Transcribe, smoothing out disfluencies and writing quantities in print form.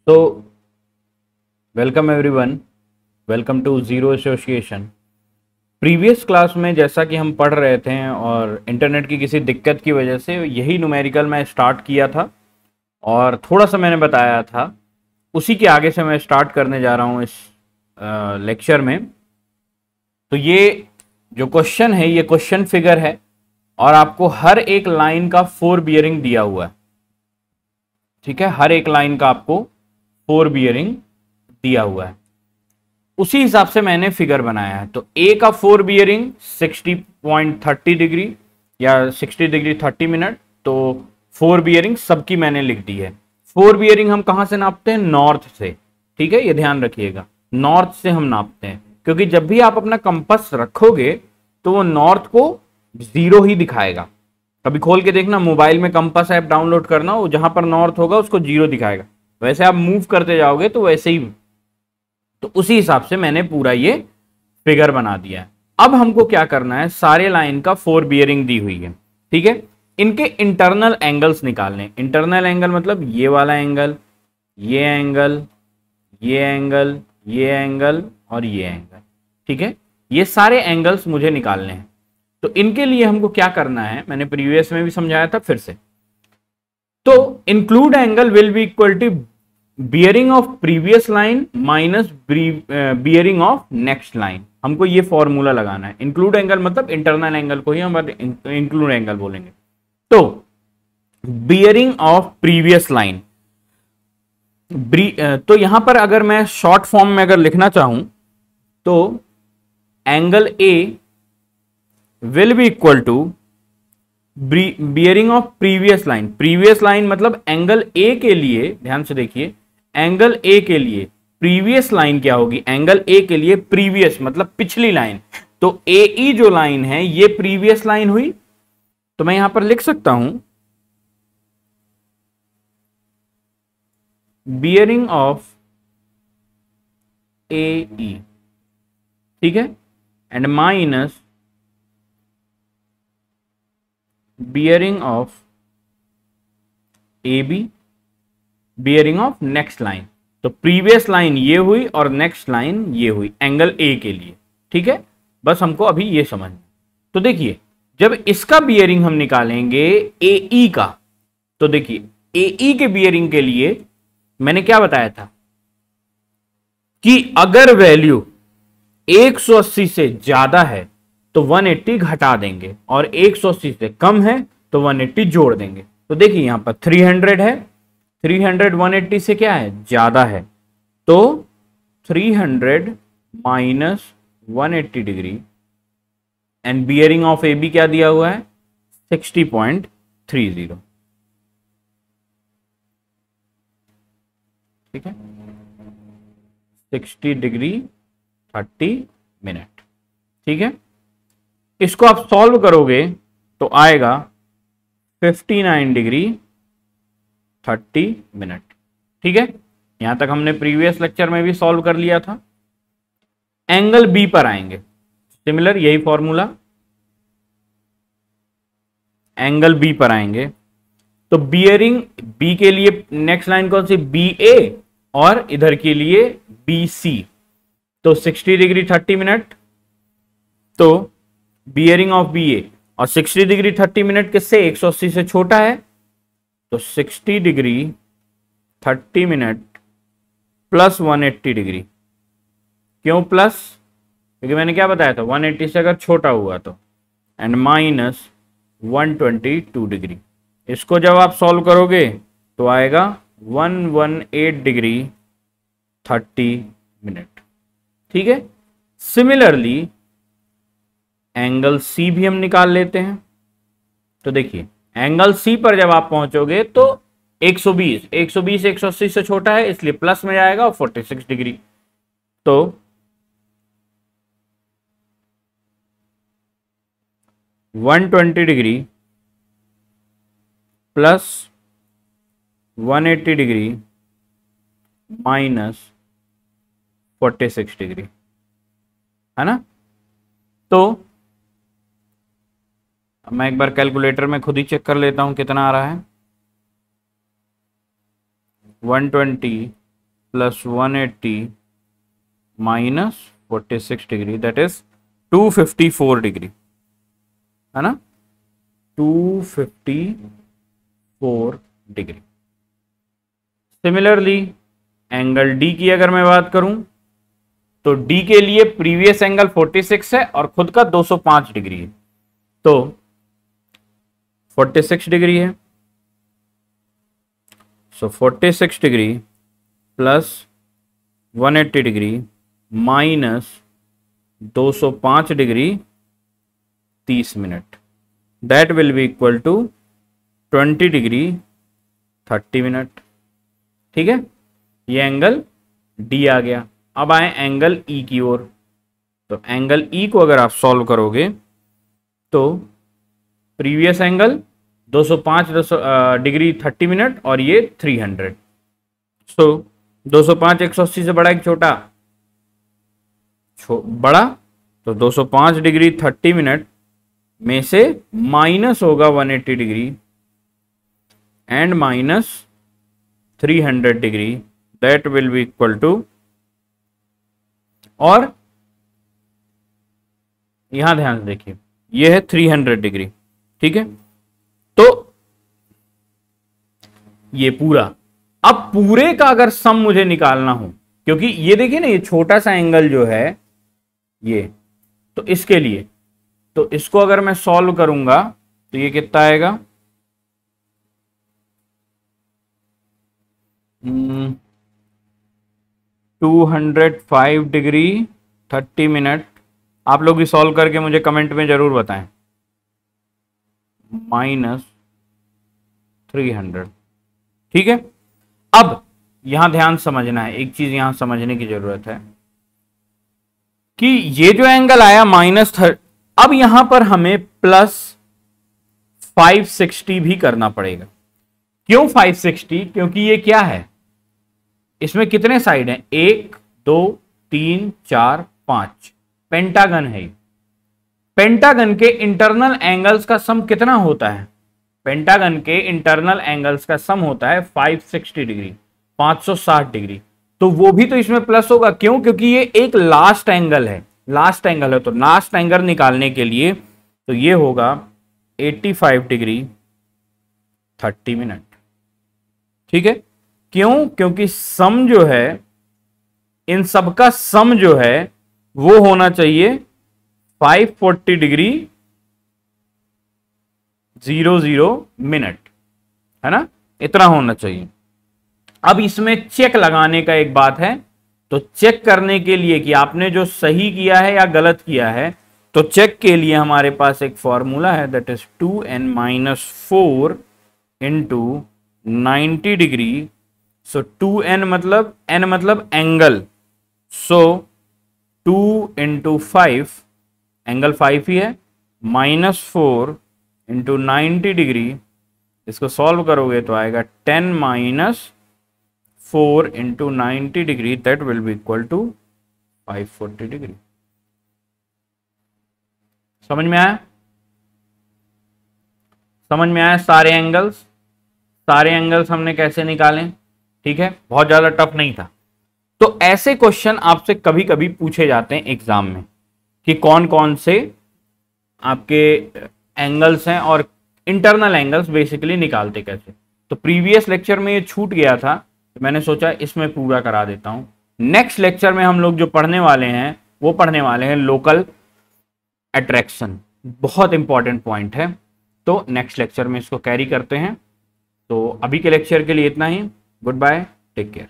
तो welcome everyone, welcome to zero association. Previous class में जैसा कि हम पढ़ रहे थे और इंटरनेट की किसी दिक्कत की वजह से यही न्यूमेरिकल मैं स्टार्ट किया था और थोड़ा सा मैंने बताया था, उसी के आगे से मैं स्टार्ट करने जा रहा हूँ इस लेक्चर में। तो ये जो क्वेश्चन है ये क्वेश्चन फिगर है और आपको हर एक लाइन का 4 बियरिंग दिया हुआ है। ठीक है, हर एक लाइन का आपको 4 बियरिंग दिया हुआ है, उसी हिसाब से मैंने फिगर बनाया है। तो ए का 4 बियरिंग 60.30 डिग्री या 60 डिग्री 30 मिनट, तो 4 बियरिंग सबकी मैंने लिख दी है। 4 बियरिंग हम कहां से नापते हैं? नॉर्थ से। ठीक है, ये ध्यान रखिएगा, नॉर्थ से हम नापते हैं, क्योंकि जब भी आप अपना कंपास रखोगे तो वो नॉर्थ को 0 ही दिखाएगा। कभी खोल के देखना, मोबाइल में कंपास ऐप डाउनलोड करना, वो जहां पर नॉर्थ होगा उसको 0 दिखाएगा। वैसे आप मूव करते जाओगे तो वैसे ही, तो उसी हिसाब से मैंने पूरा ये फिगर बना दिया है। अब हमको क्या करना है, सारे लाइन का 4 बियरिंग दी हुई है। ठीक है, इनके इंटरनल एंगल्स निकालने। इंटरनल एंगल मतलब ये वाला एंगल, ये एंगल, ये एंगल, ये एंगल और ये एंगल। ठीक है, ये सारे एंगल्स मुझे निकालने हैं। तो इनके लिए हमको क्या करना है, मैंने प्रीवियस में भी समझाया था, फिर से। तो include angle will be equal to bearing of previous line minus bearing of next line. हमको ये फॉर्मूला लगाना है। इंक्लूड एंगल मतलब इंटरनल एंगल को ही हम इंक्लूड एंगल बोलेंगे। तो बियरिंग ऑफ प्रीवियस लाइन, तो यहां पर अगर मैं शॉर्ट फॉर्म में अगर लिखना चाहूं तो angle A will be equal to bearing of previous line. Previous line मतलब एंगल ए के लिए, ध्यान से देखिए, एंगल ए के लिए प्रीवियस लाइन क्या होगी? एंगल ए के लिए प्रीवियस मतलब पिछली लाइन। तो ए ई जो लाइन है ये प्रीवियस लाइन हुई। तो मैं यहां पर लिख सकता हूं बियरिंग ऑफ ए ई, ठीक है, and minus bearing of A B, bearing of next line. तो प्रीवियस लाइन ये हुई और नेक्स्ट लाइन ये हुई एंगल ए के लिए। ठीक है, बस हमको अभी ये समझ। तो देखिए, जब इसका बियरिंग हम निकालेंगे ए ई का, तो देखिए ए ई के बियरिंग के लिए मैंने क्या बताया था कि अगर वैल्यू 180 से ज्यादा है तो 180 घटा देंगे और 180 से कम है तो 180 जोड़ देंगे। तो देखिए यहां पर 300 है, 300 180 से क्या है? ज्यादा है, तो 300 minus 180 degree and bearing of A B क्या दिया हुआ है? 60.30। ठीक है, 60 डिग्री 30 मिनट। ठीक है, इसको आप सॉल्व करोगे तो आएगा 59 डिग्री 30 मिनट। ठीक है, यहां तक हमने प्रीवियस लेक्चर में भी सॉल्व कर लिया था। एंगल बी पर आएंगे, सिमिलर यही फॉर्मूला, एंगल बी पर आएंगे। तो बियरिंग बी के लिए नेक्स्ट लाइन कौन सी? बी ए, और इधर के लिए बी सी। तो 60 डिग्री 30 मिनट, तो बियरिंग ऑफ बी ए, और 60 डिग्री 30 मिनट किससे? 180 से छोटा है, तो 60 डिग्री 30 मिनट प्लस 180 डिग्री। क्यों प्लस? क्योंकि मैंने क्या बताया था, 180 से अगर छोटा हुआ तो, एंड माइनस 122 डिग्री। इसको जब आप सॉल्व करोगे तो आएगा 118 डिग्री 30 मिनट। ठीक है, सिमिलरली एंगल सी भी हम निकाल लेते हैं। तो देखिए एंगल सी पर जब आप पहुंचोगे तो 120 180 से छोटा है, इसलिए प्लस में जाएगा और 46 डिग्री। तो 120 degree plus 180 degree minus 46 degree, है ना? तो मैं एक बार कैलकुलेटर में खुद ही चेक कर लेता हूं कितना आ रहा है। 120 plus 180 minus 46 degree, that is 254 degree, है ना, 254 डिग्री। सिमिलरली एंगल डी की अगर मैं बात करूं तो डी के लिए प्रीवियस एंगल 46 है और खुद का 205 डिग्री है, तो 46 डिग्री है, so 46 degree plus 180 degree minus 205 degree 30 minute, that will be equal to 20 degree 30 minute. ठीक है, ये एंगल डी आ गया। अब आए एंगल ई की ओर, तो एंगल ई को अगर आप सॉल्व करोगे तो प्रीवियस एंगल 205 डिग्री 30 मिनट और ये 300, सो 205 180 से बड़ा एक छोटा, बड़ा, तो 205 डिग्री 30 मिनट में से माइनस होगा 180 degree and minus 300 degree, that will be equal to, और यहां ध्यान से देखिए ये है 300 डिग्री। ठीक है, तो ये पूरा, अब पूरे का अगर सम मुझे निकालना हो, क्योंकि ये देखिए ना ये छोटा सा एंगल जो है ये, तो इसके लिए, तो इसको अगर मैं सॉल्व करूंगा तो ये कितना आएगा, 205 डिग्री 30 मिनट। आप लोग भी सॉल्व करके मुझे कमेंट में जरूर बताएं, माइनस 300। ठीक है, अब यहां ध्यान समझना है, एक चीज यहां समझने की जरूरत है कि ये जो एंगल आया -30, अब यहां पर हमें प्लस 560 भी करना पड़ेगा। क्यों 560? क्योंकि ये क्या है, इसमें कितने साइड हैं, 1 2 3 4 5, पेंटागन है। पेंटागन के इंटरनल एंगल्स का सम कितना होता है, पेंटागन के इंटरनल एंगल्स का सम होता है 560 डिग्री, 560 डिग्री, तो वो भी तो इसमें प्लस होगा। क्यों? क्योंकि ये एक लास्ट एंगल है, लास्ट एंगल है, तो लास्ट एंगल निकालने के लिए तो ये होगा 85 डिग्री 30 मिनट। ठीक है, क्यों? क्योंकि सम जो है, इन सब का सम जो है वो होना चाहिए 540 डिग्री 00 मिनट, है ना, इतना होना चाहिए। अब इसमें चेक लगाने का एक बात है, तो चेक करने के लिए कि आपने जो सही किया है या गलत किया है, तो चेक के लिए हमारे पास एक फॉर्मूला है, that is 2n-4 into 90 degree. So 2n मतलब, n मतलब एंगल, सो 2 इंटू 5, एंगल 5 ही है, -4 इंटू 90 डिग्री, इसको सॉल्व करोगे तो आएगा 10 - 4 into 90 degree, that will be equal to 540 degree. समझ में आया? समझ में आया? सारे एंगल्स हमने कैसे निकाले। ठीक है, बहुत ज्यादा टफ नहीं था। तो ऐसे क्वेश्चन आपसे कभी कभी पूछे जाते हैं एग्जाम में कि कौन कौन से आपके एंगल्स हैं और इंटरनल एंगल्स बेसिकली निकालते कैसे। तो प्रीवियस लेक्चर में ये छूट गया था, तो मैंने सोचा इसमें पूरा करा देता हूं। नेक्स्ट लेक्चर में हम लोग जो पढ़ने वाले हैं वो पढ़ने वाले हैं लोकल अट्रैक्शन, बहुत इंपॉर्टेंट पॉइंट है, तो नेक्स्ट लेक्चर में इसको कैरी करते हैं। तो अभी के लेक्चर के लिए इतना ही, गुड बाय, टेक केयर।